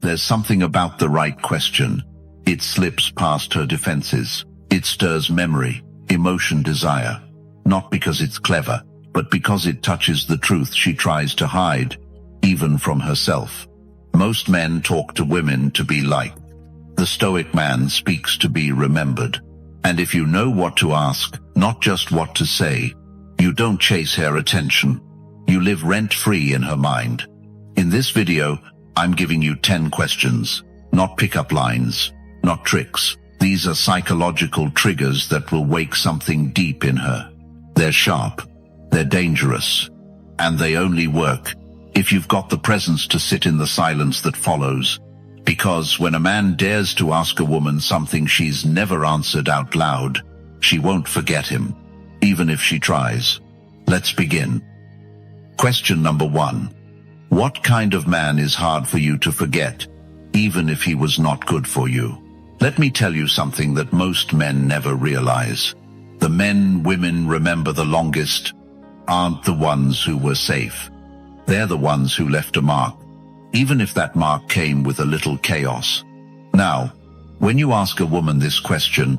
There's something about the right question. It slips past her defenses. It stirs memory, emotion, desire. Not because it's clever, but because it touches the truth she tries to hide, even from herself. Most men talk to women to be liked. The Stoic man speaks to be remembered. And if you know what to ask, not just what to say, you don't chase her attention. You live rent-free in her mind. In this video, I'm giving you 10 questions, not pickup lines, not tricks. These are psychological triggers that will wake something deep in her. They're sharp, they're dangerous, and they only work if you've got the presence to sit in the silence that follows. Because when a man dares to ask a woman something she's never answered out loud, she won't forget him, even if she tries. Let's begin. Question number 1. What kind of man is hard for you to forget, even if he was not good for you? Let me tell you something that most men never realize. The men women remember the longest aren't the ones who were safe. They're the ones who left a mark, even if that mark came with a little chaos. Now, when you ask a woman this question,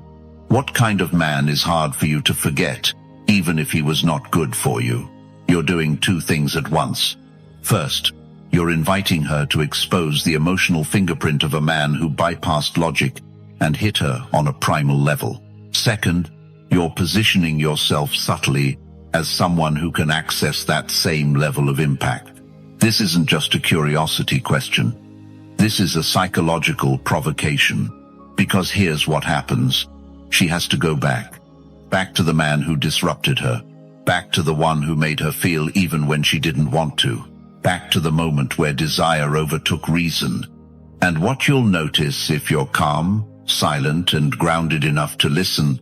what kind of man is hard for you to forget, even if he was not good for you? You're doing two things at once. First, you're inviting her to expose the emotional fingerprint of a man who bypassed logic and hit her on a primal level. Second, you're positioning yourself subtly as someone who can access that same level of impact. This isn't just a curiosity question. This is a psychological provocation. Because here's what happens. She has to go back. Back to the man who disrupted her. Back to the one who made her feel even when she didn't want to. Back to the moment where desire overtook reason. And what you'll notice if you're calm, silent, and grounded enough to listen,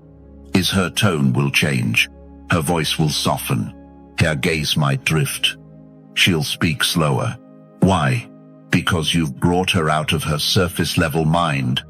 is her tone will change. Her voice will soften. Her gaze might drift. She'll speak slower. Why? Because you've brought her out of her surface-level mind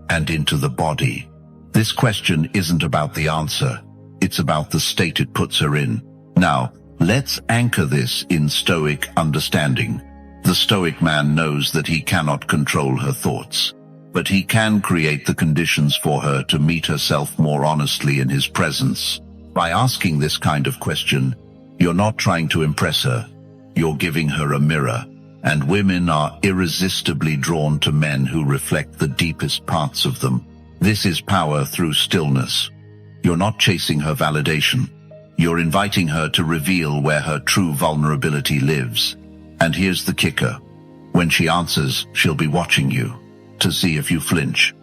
and into the body. This question isn't about the answer. It's about the state it puts her in. Now, let's anchor this in Stoic understanding. The Stoic man knows that he cannot control her thoughts, but he can create the conditions for her to meet herself more honestly in his presence. By asking this kind of question, you're not trying to impress her. You're giving her a mirror, and women are irresistibly drawn to men who reflect the deepest parts of them. This is power through stillness. You're not chasing her validation. You're inviting her to reveal where her true vulnerability lives. And here's the kicker. When she answers, she'll be watching you, to see if you flinch,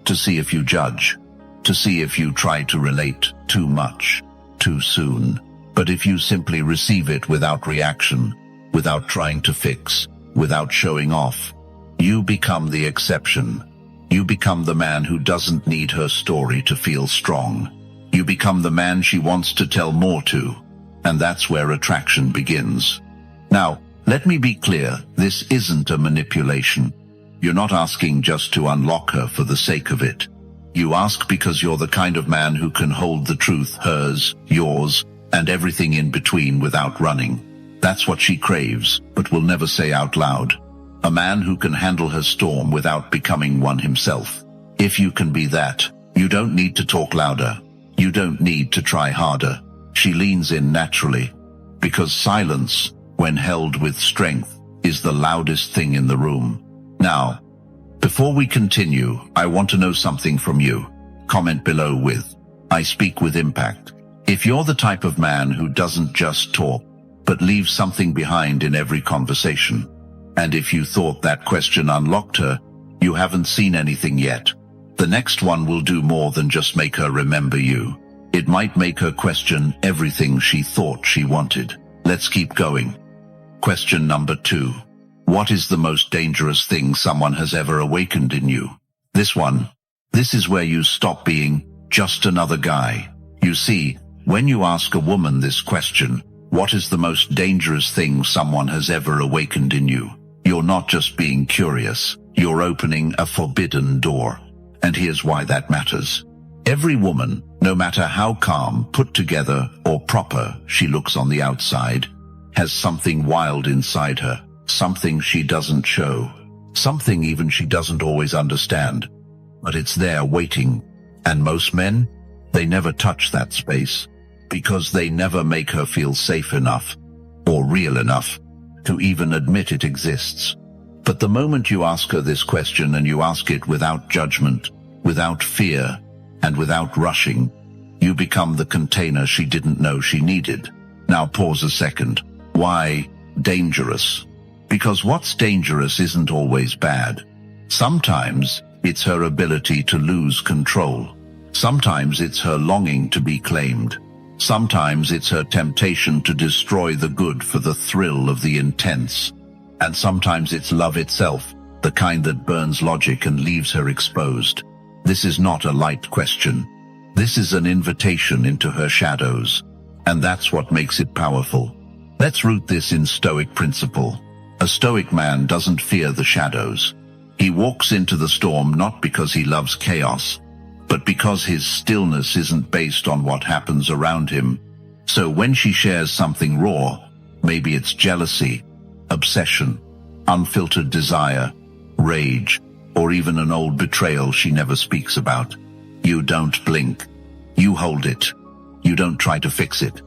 to see if you judge, to see if you try to relate too much, too soon. But if you simply receive it without reaction, without trying to fix, without showing off, you become the exception. You become the man who doesn't need her story to feel strong. You become the man she wants to tell more to. And that's where attraction begins. Now, let me be clear, this isn't a manipulation. You're not asking just to unlock her for the sake of it. You ask because you're the kind of man who can hold the truth, hers, yours, and everything in between without running. That's what she craves, but will never say out loud. A man who can handle her storm without becoming one himself. If you can be that, you don't need to talk louder. You don't need to try harder. She leans in naturally, because silence, when held with strength, is the loudest thing in the room. Now, before we continue, I want to know something from you. Comment below with, I speak with impact. If you're the type of man who doesn't just talk, but leaves something behind in every conversation. And if you thought that question unlocked her, you haven't seen anything yet. The next one will do more than just make her remember you. It might make her question everything she thought she wanted. Let's keep going. Question number 2. What is the most dangerous thing someone has ever awakened in you? This is where you stop being just another guy. You see, when you ask a woman this question, what is the most dangerous thing someone has ever awakened in you? You're not just being curious, you're opening a forbidden door. And here's why that matters. Every woman, no matter how calm, put together, or proper she looks on the outside, has something wild inside her, something she doesn't show. Something even she doesn't always understand. But it's there waiting. And most men, they never touch that space, because they never make her feel safe enough, or real enough, to even admit it exists. But the moment you ask her this question, and you ask it without judgment, without fear, and without rushing, you become the container she didn't know she needed. Now pause a second. Why dangerous? Because what's dangerous isn't always bad. Sometimes it's her ability to lose control. Sometimes it's her longing to be claimed. Sometimes it's her temptation to destroy the good for the thrill of the intense. And sometimes it's love itself, the kind that burns logic and leaves her exposed. This is not a light question. This is an invitation into her shadows. And that's what makes it powerful. Let's root this in Stoic principle. A Stoic man doesn't fear the shadows. He walks into the storm not because he loves chaos, but because his stillness isn't based on what happens around him. So when she shares something raw, maybe it's jealousy, obsession, unfiltered desire, rage, or even an old betrayal she never speaks about, you don't blink. You hold it. You don't try to fix it.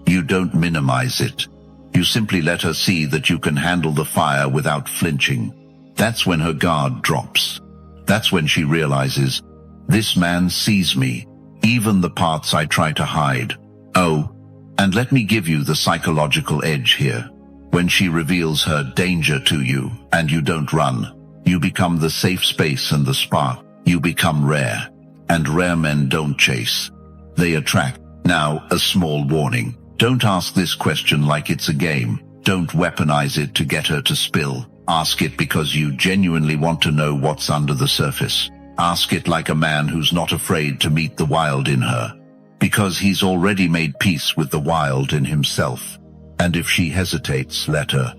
You don't minimize it. You simply let her see that you can handle the fire without flinching. That's when her guard drops. That's when she realizes, this man sees me, even the parts I try to hide. Oh, and let me give you the psychological edge here. When she reveals her danger to you, and you don't run, you become the safe space and the spark. You become rare. And rare men don't chase. They attract. Now, a small warning. Don't ask this question like it's a game. Don't weaponize it to get her to spill. Ask it because you genuinely want to know what's under the surface. Ask it like a man who's not afraid to meet the wild in her, because he's already made peace with the wild in himself. And if she hesitates, let her.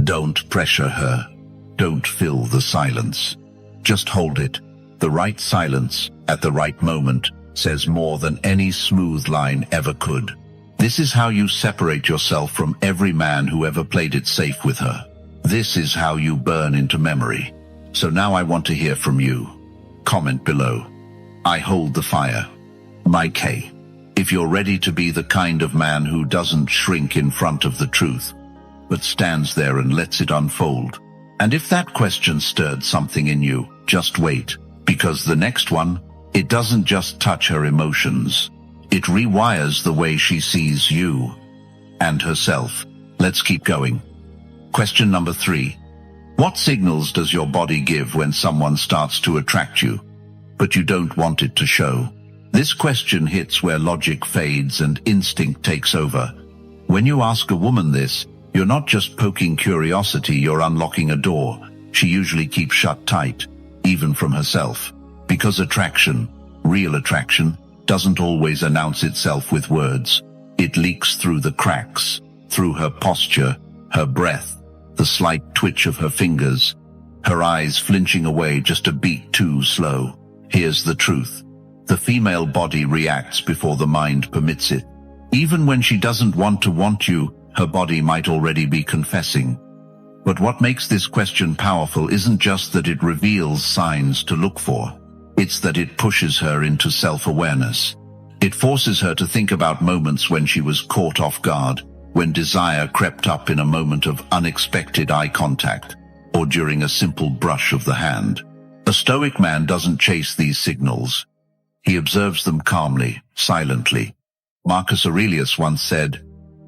Don't pressure her. Don't fill the silence. Just hold it. The right silence, at the right moment, says more than any smooth line ever could. This is how you separate yourself from every man who ever played it safe with her. This is how you burn into memory. So now I want to hear from you. Comment below. I hold the fire. Mike K. If you're ready to be the kind of man who doesn't shrink in front of the truth, but stands there and lets it unfold. And if that question stirred something in you, just wait, because the next one, it doesn't just touch her emotions. It rewires the way she sees you and herself. Let's keep going. Question number 3. What signals does your body give when someone starts to attract you, but you don't want it to show? This question hits where logic fades and instinct takes over. When you ask a woman this, you're not just poking curiosity, you're unlocking a door she usually keeps shut tight, even from herself. Because attraction, real attraction, doesn't always announce itself with words. It leaks through the cracks, through her posture, her breath, the slight twitch of her fingers, her eyes flinching away just a beat too slow. Here's the truth. The female body reacts before the mind permits it. Even when she doesn't want to want you, her body might already be confessing. But what makes this question powerful isn't just that it reveals signs to look for. It's that it pushes her into self-awareness. It forces her to think about moments when she was caught off guard, when desire crept up in a moment of unexpected eye contact, or during a simple brush of the hand. A Stoic man doesn't chase these signals. He observes them calmly, silently. Marcus Aurelius once said,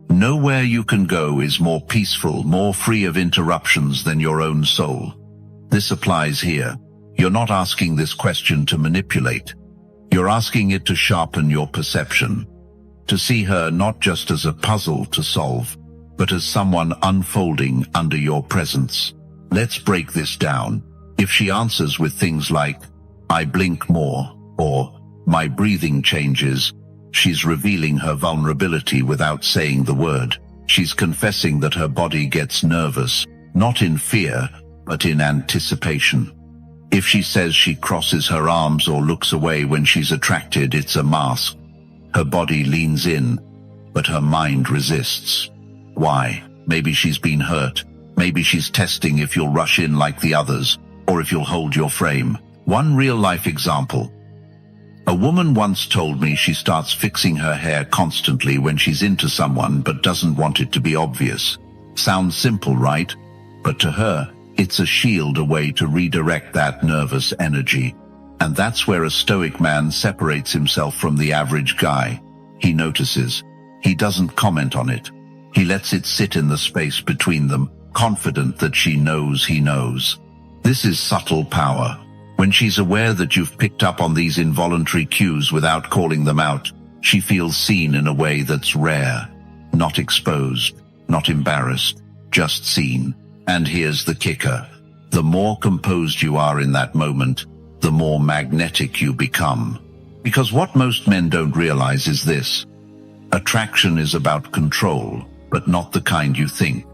"Nowhere you can go is more peaceful, more free of interruptions than your own soul." This applies here. You're not asking this question to manipulate. You're asking it to sharpen your perception, to see her not just as a puzzle to solve, but as someone unfolding under your presence. Let's break this down. If she answers with things like, "I blink more," or "My breathing changes," she's revealing her vulnerability without saying the word. She's confessing that her body gets nervous, not in fear, but in anticipation. If she says she crosses her arms or looks away when she's attracted, it's a mask. Her body leans in, but her mind resists. Why? Maybe she's been hurt. Maybe she's testing if you'll rush in like the others, or if you'll hold your frame. One real-life example. A woman once told me she starts fixing her hair constantly when she's into someone but doesn't want it to be obvious. Sounds simple, right? But to her, it's a shield, a way to redirect that nervous energy. And that's where a Stoic man separates himself from the average guy. He notices. He doesn't comment on it. He lets it sit in the space between them, confident that she knows he knows. This is subtle power. When she's aware that you've picked up on these involuntary cues without calling them out, she feels seen in a way that's rare. Not exposed, not embarrassed, just seen. And here's the kicker. The more composed you are in that moment, the more magnetic you become. Because what most men don't realize is this. Attraction is about control, but not the kind you think.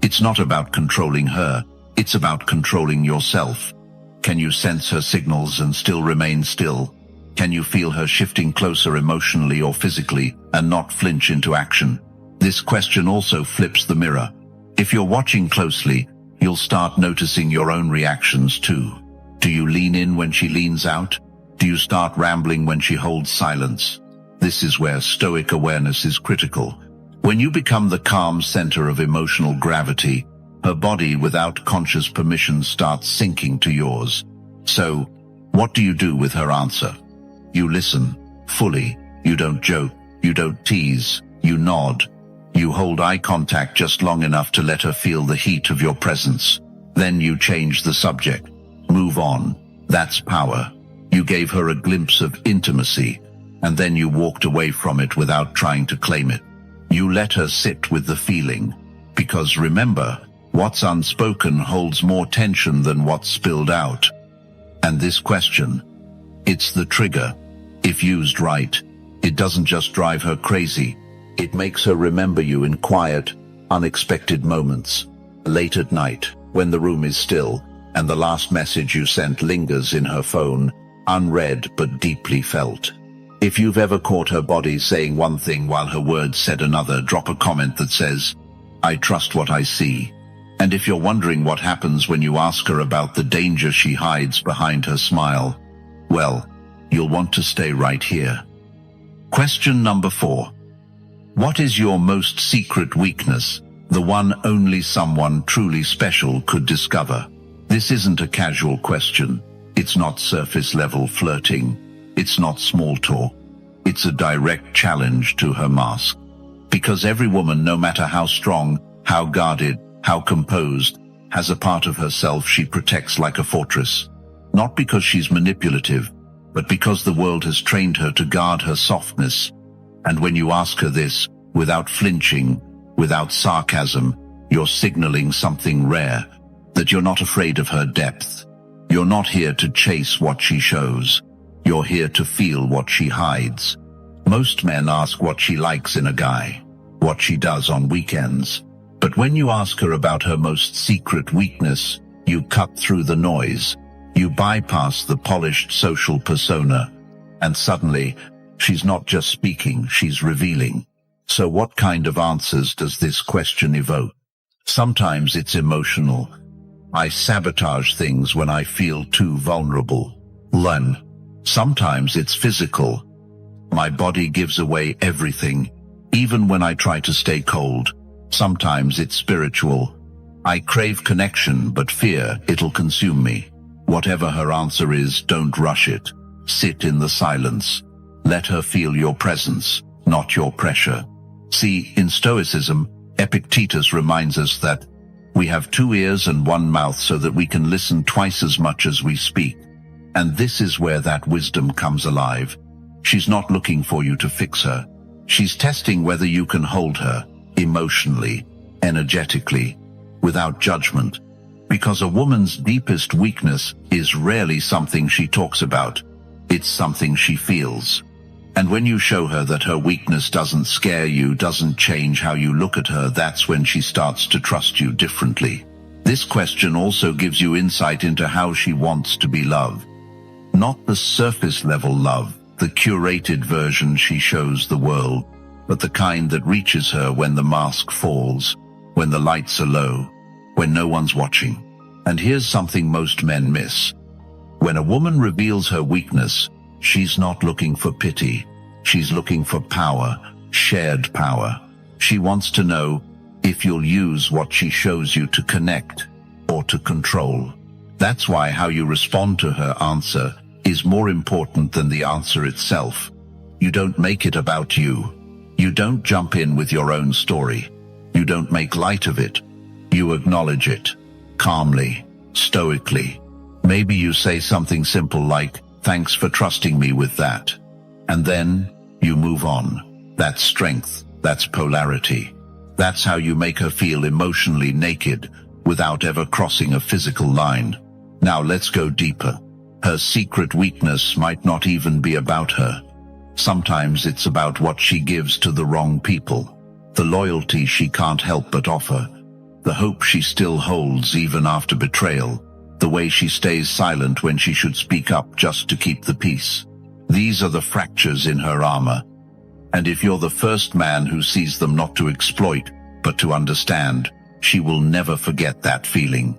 It's not about controlling her, it's about controlling yourself. Can you sense her signals and still remain still? Can you feel her shifting closer emotionally or physically and not flinch into action? This question also flips the mirror. If you're watching closely, you'll start noticing your own reactions too. Do you lean in when she leans out? Do you start rambling when she holds silence? This is where Stoic awareness is critical. When you become the calm center of emotional gravity, her body, without conscious permission, starts sinking to yours. So, what do you do with her answer? You listen, fully. You don't joke, you don't tease, you nod. You hold eye contact just long enough to let her feel the heat of your presence. Then you change the subject. Move on. That's power. You gave her a glimpse of intimacy, and then you walked away from it without trying to claim it. You let her sit with the feeling. Because remember, what's unspoken holds more tension than what's spilled out. And this question, it's the trigger. If used right, it doesn't just drive her crazy. It makes her remember you in quiet, unexpected moments. Late at night, when the room is still, and the last message you sent lingers in her phone, unread but deeply felt. If you've ever caught her body saying one thing while her words said another, drop a comment that says, "I trust what I see." And if you're wondering what happens when you ask her about the danger she hides behind her smile, well, you'll want to stay right here. Question number 4. What is your most secret weakness, the one only someone truly special could discover? This isn't a casual question. It's not surface-level flirting. It's not small talk. It's a direct challenge to her mask. Because every woman, no matter how strong, how guarded, how composed, has a part of herself she protects like a fortress. Not because she's manipulative, but because the world has trained her to guard her softness. And when you ask her this, without flinching, without sarcasm, you're signaling something rare, that you're not afraid of her depth. You're not here to chase what she shows. You're here to feel what she hides. Most men ask what she likes in a guy, what she does on weekends. But when you ask her about her most secret weakness, you cut through the noise. You bypass the polished social persona. And suddenly, she's not just speaking, she's revealing. So what kind of answers does this question evoke? Sometimes it's emotional. I sabotage things when I feel too vulnerable. Learn. Sometimes it's physical. My body gives away everything, even when I try to stay cold. Sometimes it's spiritual. I crave connection, but fear it'll consume me. Whatever her answer is, don't rush it. Sit in the silence. Let her feel your presence, not your pressure. See, in Stoicism, Epictetus reminds us that we have 2 ears and 1 mouth so that we can listen twice as much as we speak. And this is where that wisdom comes alive. She's not looking for you to fix her. She's testing whether you can hold her, emotionally, energetically, without judgment. Because a woman's deepest weakness is rarely something she talks about. It's something she feels. And when you show her that her weakness doesn't scare you, doesn't change how you look at her, that's when she starts to trust you differently. This question also gives you insight into how she wants to be loved. Not the surface-level love, the curated version she shows the world, but the kind that reaches her when the mask falls, when the lights are low, when no one's watching. And here's something most men miss. When a woman reveals her weakness, she's not looking for pity. She's looking for power, shared power. She wants to know if you'll use what she shows you to connect or to control. That's why how you respond to her answer is more important than the answer itself. You don't make it about you. You don't jump in with your own story. You don't make light of it. You acknowledge it, calmly, stoically. Maybe you say something simple like, "Thanks for trusting me with that." And then you move on. That's strength. That's polarity. That's how you make her feel emotionally naked without ever crossing a physical line. Now let's go deeper. Her secret weakness might not even be about her. Sometimes it's about what she gives to the wrong people, the loyalty she can't help but offer, the hope she still holds even after betrayal, the way she stays silent when she should speak up just to keep the peace. These are the fractures in her armor. And if you're the first man who sees them not to exploit, but to understand, she will never forget that feeling.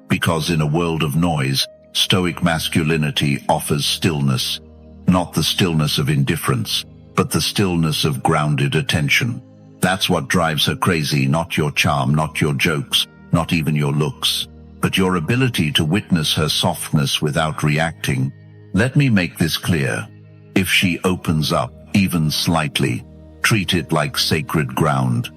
Because in a world of noise, Stoic masculinity offers stillness, not the stillness of indifference, but the stillness of grounded attention. That's what drives her crazy, not your charm, not your jokes, not even your looks, but your ability to witness her softness without reacting. Let me make this clear. If she opens up, even slightly, treat it like sacred ground.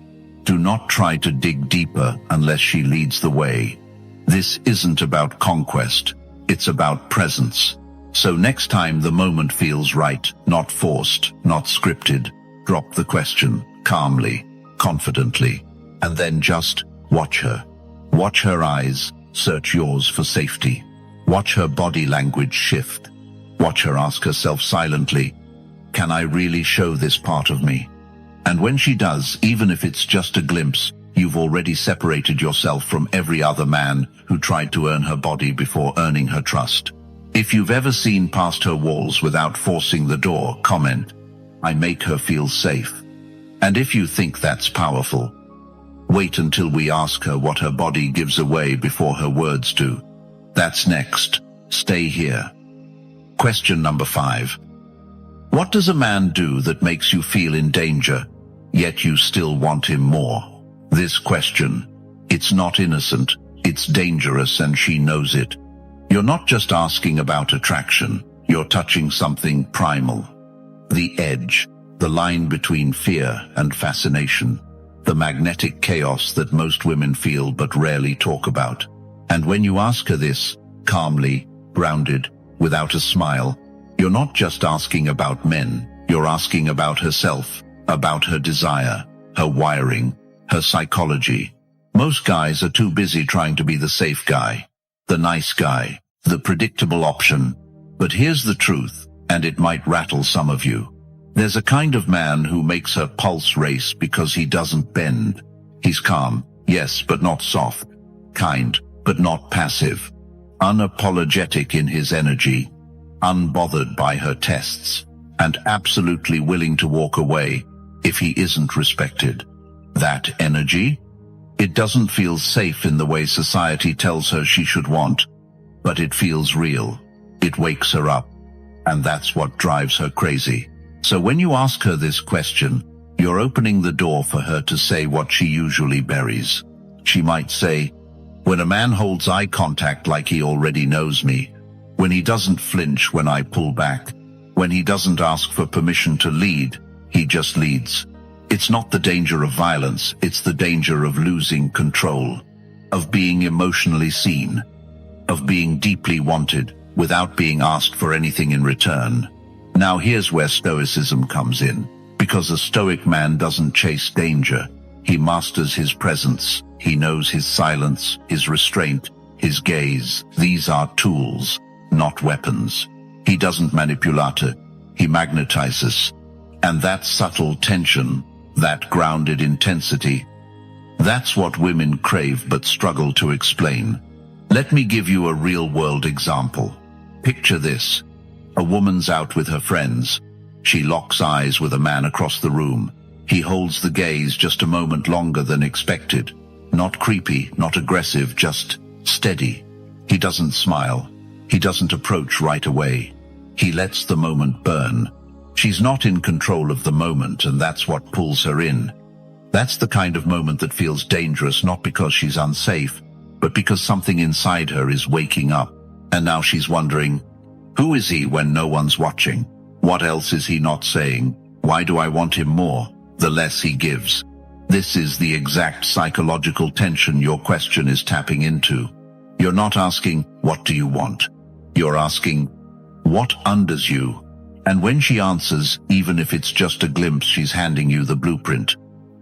Do not try to dig deeper unless she leads the way. This isn't about conquest, it's about presence. So next time the moment feels right, not forced, not scripted, drop the question, calmly, confidently, and then just watch her. Watch her eyes, search yours for safety. Watch her body language shift. Watch her ask herself silently, "Can I really show this part of me?" And when she does, even if it's just a glimpse, you've already separated yourself from every other man who tried to earn her body before earning her trust. If you've ever seen past her walls without forcing the door, comment, "I make her feel safe." And if you think that's powerful, wait until we ask her what her body gives away before her words do. That's next. Stay here. Question number 5. What does a man do that makes you feel in danger, yet you still want him more? This question, it's not innocent, it's dangerous, and she knows it. You're not just asking about attraction, you're touching something primal. The edge, the line between fear and fascination, the magnetic chaos that most women feel but rarely talk about. And when you ask her this, calmly, grounded, without a smile, you're not just asking about men, you're asking about herself, about her desire, her wiring, her psychology. Most guys are too busy trying to be the safe guy, the nice guy, the predictable option. But here's the truth, and it might rattle some of you. There's a kind of man who makes her pulse race because he doesn't bend. He's calm, yes, but not soft. Kind, but not passive. Unapologetic in his energy. Unbothered by her tests. And absolutely willing to walk away if he isn't respected. That energy? It doesn't feel safe in the way society tells her she should want, but it feels real. It wakes her up. And that's what drives her crazy. So when you ask her this question, you're opening the door for her to say what she usually buries. She might say, "When a man holds eye contact like he already knows me, when he doesn't flinch when I pull back, when he doesn't ask for permission to lead, he just leads." It's not the danger of violence, it's the danger of losing control, of being emotionally seen, of being deeply wanted without being asked for anything in return. Now here's where Stoicism comes in. Because a Stoic man doesn't chase danger. He masters his presence. He knows his silence, his restraint, his gaze. These are tools, not weapons. He doesn't manipulate. He magnetizes. And that subtle tension, that grounded intensity, that's what women crave but struggle to explain. Let me give you a real-world example. Picture this. A woman's out with her friends. She locks eyes with a man across the room. He holds the gaze just a moment longer than expected. Not creepy, not aggressive, just steady. He doesn't smile. He doesn't approach right away. He lets the moment burn. She's not in control of the moment, and that's what pulls her in. That's the kind of moment that feels dangerous, not because she's unsafe, but because something inside her is waking up. And now she's wondering, who is he when no one's watching? What else is he not saying? Why do I want him more, the less he gives? This is the exact psychological tension your question is tapping into. You're not asking, what do you want? You're asking, what unders you? And when she answers, even if it's just a glimpse, she's handing you the blueprint.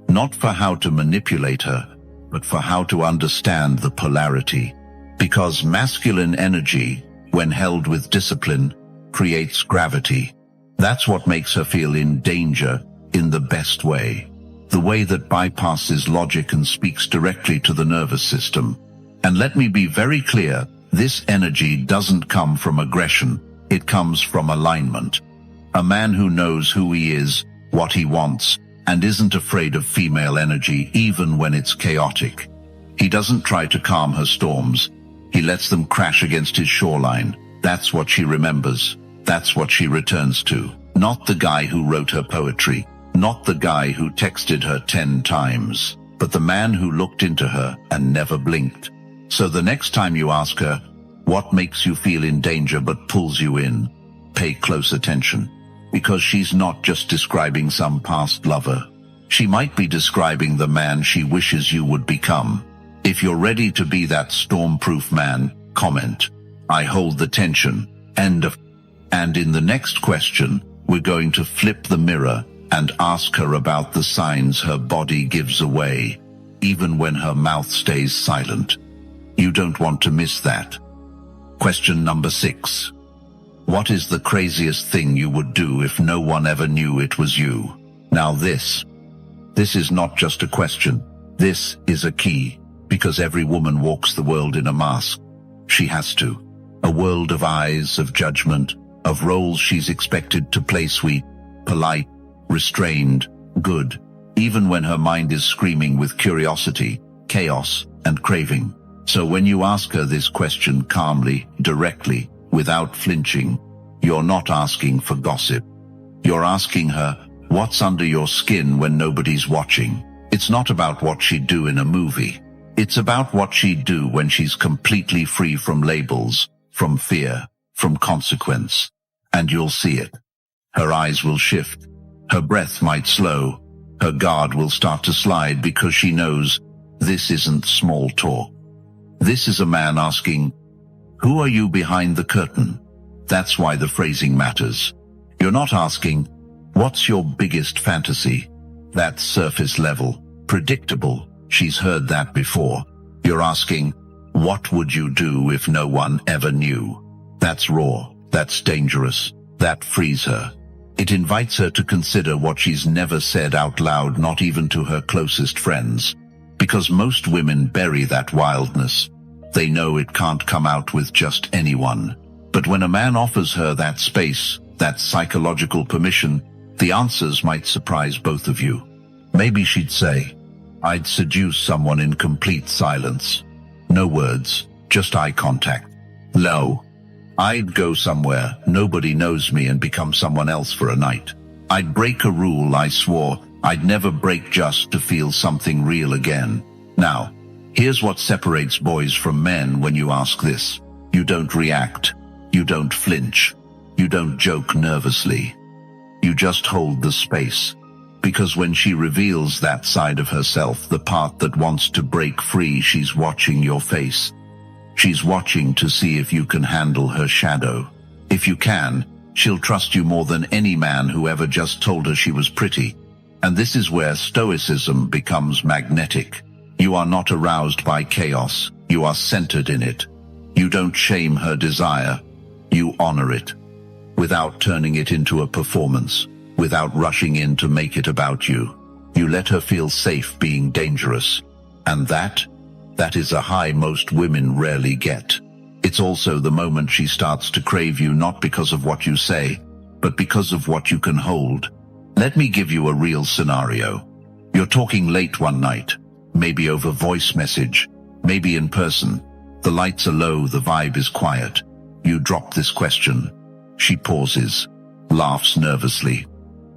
Not for how to manipulate her, but for how to understand the polarity. Because masculine energy, when held with discipline, creates gravity. That's what makes her feel in danger in the best way. The way that bypasses logic and speaks directly to the nervous system. And let me be very clear, this energy doesn't come from aggression, it comes from alignment. A man who knows who he is, what he wants, and isn't afraid of female energy even when it's chaotic. He doesn't try to calm her storms. He lets them crash against his shoreline. That's what she remembers. That's what she returns to. Not the guy who wrote her poetry. Not the guy who texted her 10 times. But the man who looked into her and never blinked. So the next time you ask her, what makes you feel in danger but pulls you in? Pay close attention. Because she's not just describing some past lover. She might be describing the man she wishes you would become. If you're ready to be that storm-proof man, comment, I hold the tension, end of. And in the next question, we're going to flip the mirror and ask her about the signs her body gives away, even when her mouth stays silent. You don't want to miss that. Question number 6. What is the craziest thing you would do if no one ever knew it was you? Now this is not just a question. This is a key, because every woman walks the world in a mask. She has to. A world of eyes, of judgment, of roles she's expected to play sweet, polite, restrained, good, even when her mind is screaming with curiosity, chaos, and craving. So when you ask her this question calmly, directly, without flinching, you're not asking for gossip. You're asking her, what's under your skin when nobody's watching? It's not about what she'd do in a movie. It's about what she'd do when she's completely free from labels, from fear, from consequence. And you'll see it. Her eyes will shift. Her breath might slow. Her guard will start to slide because she knows this isn't small talk. This is a man asking, who are you behind the curtain? That's why the phrasing matters. You're not asking, what's your biggest fantasy? That's surface level, predictable. She's heard that before. You're asking, what would you do if no one ever knew? That's raw. That's dangerous. That frees her. It invites her to consider what she's never said out loud, not even to her closest friends. Because most women bury that wildness. They know it can't come out with just anyone. But when a man offers her that space, that psychological permission, the answers might surprise both of you. Maybe she'd say, I'd seduce someone in complete silence. No words, just eye contact. No. I'd go somewhere, nobody knows me, and become someone else for a night. I'd break a rule I swore I'd never break just to feel something real again. Now, here's what separates boys from men when you ask this. You don't react. You don't flinch. You don't joke nervously. You just hold the space. Because when she reveals that side of herself, the part that wants to break free, she's watching your face. She's watching to see if you can handle her shadow. If you can, she'll trust you more than any man who ever just told her she was pretty. And this is where Stoicism becomes magnetic. You are not aroused by chaos. You are centered in it. You don't shame her desire. You honor it. Without turning it into a performance. Without rushing in to make it about you. You let her feel safe being dangerous. And that is a high most women rarely get. It's also the moment she starts to crave you, not because of what you say, but because of what you can hold. Let me give you a real scenario. You're talking late one night. maybe over voice message, maybe in person. The lights are low, the vibe is quiet. You drop this question. She pauses, laughs nervously.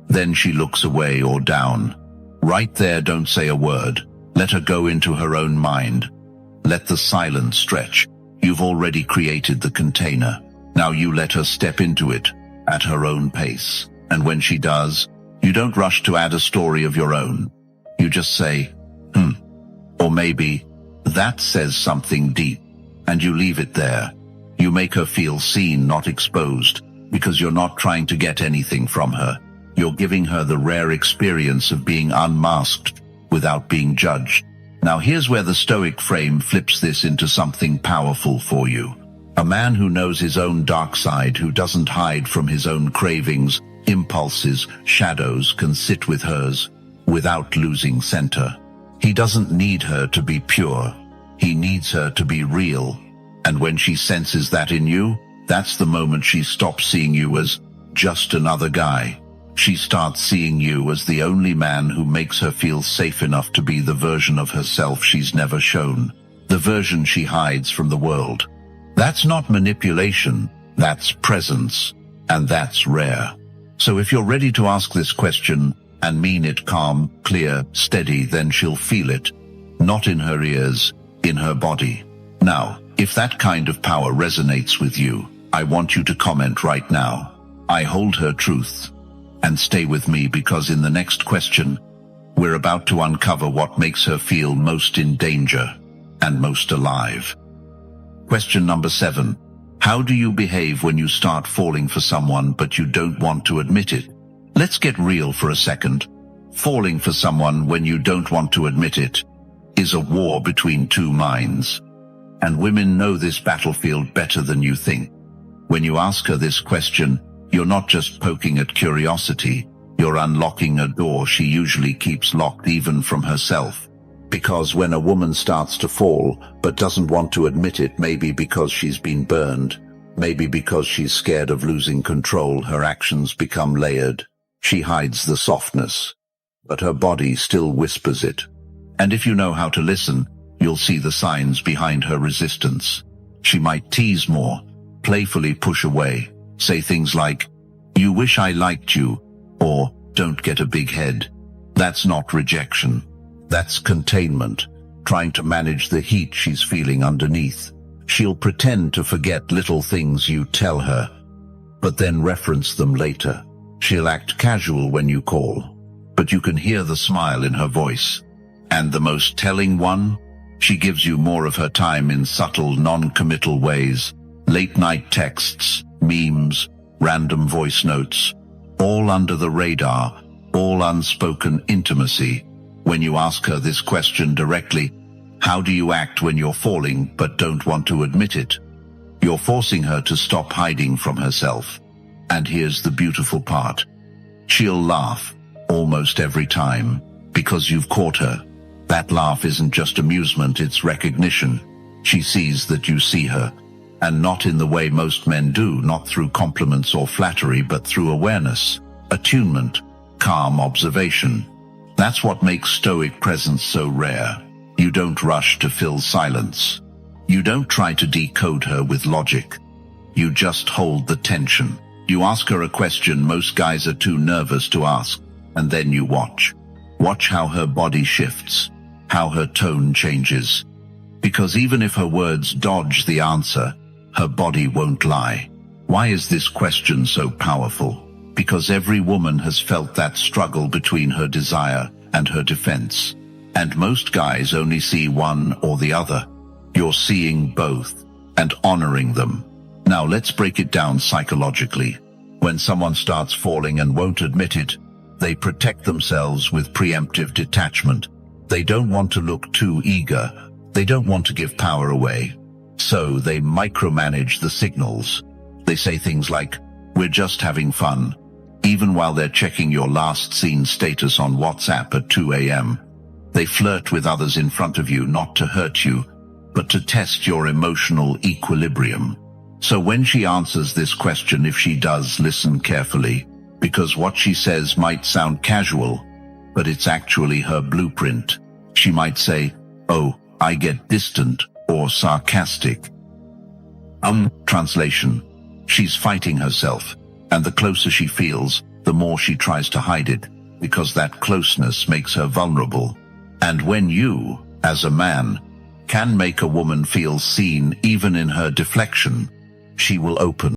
Then she looks away or down. Right there, don't say a word. Let her go into her own mind. Let the silence stretch. You've already created the container. Now you let her step into it at her own pace. And when she does, you don't rush to add a story of your own. You just say, or maybe, that says something deep. And you leave it there. You make her feel seen, not exposed, because you're not trying to get anything from her. You're giving her the rare experience of being unmasked without being judged. Now here's where the Stoic frame flips this into something powerful for you. A man who knows his own dark side, who doesn't hide from his own cravings, impulses, shadows, can sit with hers without losing center. He doesn't need her to be pure. He needs her to be real. And when she senses that in you, that's the moment she stops seeing you as just another guy. She starts seeing you as the only man who makes her feel safe enough to be the version of herself she's never shown, the version she hides from the world. That's not manipulation, that's presence, and that's rare. So if you're ready to ask this question and mean it calm, clear, steady, then she'll feel it, not in her ears, in her body. Now, if that kind of power resonates with you, I want you to comment right now. I hold her truth. And stay with me, because in the next question, we're about to uncover what makes her feel most in danger and most alive. Question number 7. How do you behave when you start falling for someone but you don't want to admit it? Let's get real for a second. Falling for someone when you don't want to admit it is a war between two minds. And women know this battlefield better than you think. When you ask her this question, you're not just poking at curiosity, you're unlocking a door she usually keeps locked even from herself. Because when a woman starts to fall but doesn't want to admit it, maybe because she's been burned, maybe because she's scared of losing control, her actions become layered. She hides the softness, but her body still whispers it. And if you know how to listen, you'll see the signs behind her resistance. She might tease more, playfully push away, say things like, "You wish I liked you," or "Don't get a big head." That's not rejection. That's containment, trying to manage the heat she's feeling underneath. She'll pretend to forget little things you tell her, but then reference them later. She'll act casual when you call, but you can hear the smile in her voice. And the most telling one, she gives you more of her time in subtle, non-committal ways. Late-night texts, memes, random voice notes, all under the radar, all unspoken intimacy. When you ask her this question directly, how do you act when you're falling but don't want to admit it? You're forcing her to stop hiding from herself. And here's the beautiful part. She'll laugh, almost every time, because you've caught her. That laugh isn't just amusement, it's recognition. She sees that you see her. And not in the way most men do, not through compliments or flattery, but through awareness, attunement, calm observation. That's what makes Stoic presence so rare. You don't rush to fill silence. You don't try to decode her with logic. You just hold the tension. You ask her a question most guys are too nervous to ask, and then you watch. Watch how her body shifts, how her tone changes. Because even if her words dodge the answer, her body won't lie. Why is this question so powerful? Because every woman has felt that struggle between her desire and her defense. And most guys only see one or the other. You're seeing both and honoring them. Now let's break it down psychologically. When someone starts falling and won't admit it, they protect themselves with preemptive detachment. They don't want to look too eager. They don't want to give power away. So they micromanage the signals. They say things like, "We're just having fun," even while they're checking your last seen status on WhatsApp at 2 a.m. They flirt with others in front of you, not to hurt you, but to test your emotional equilibrium. So when she answers this question, if she does, listen carefully, because what she says might sound casual, but it's actually her blueprint. She might say, "Oh, I get distant," or sarcastic. Translation. She's fighting herself, and the closer she feels, the more she tries to hide it, because that closeness makes her vulnerable. And when you, as a man, can make a woman feel seen even in her deflection, she will open.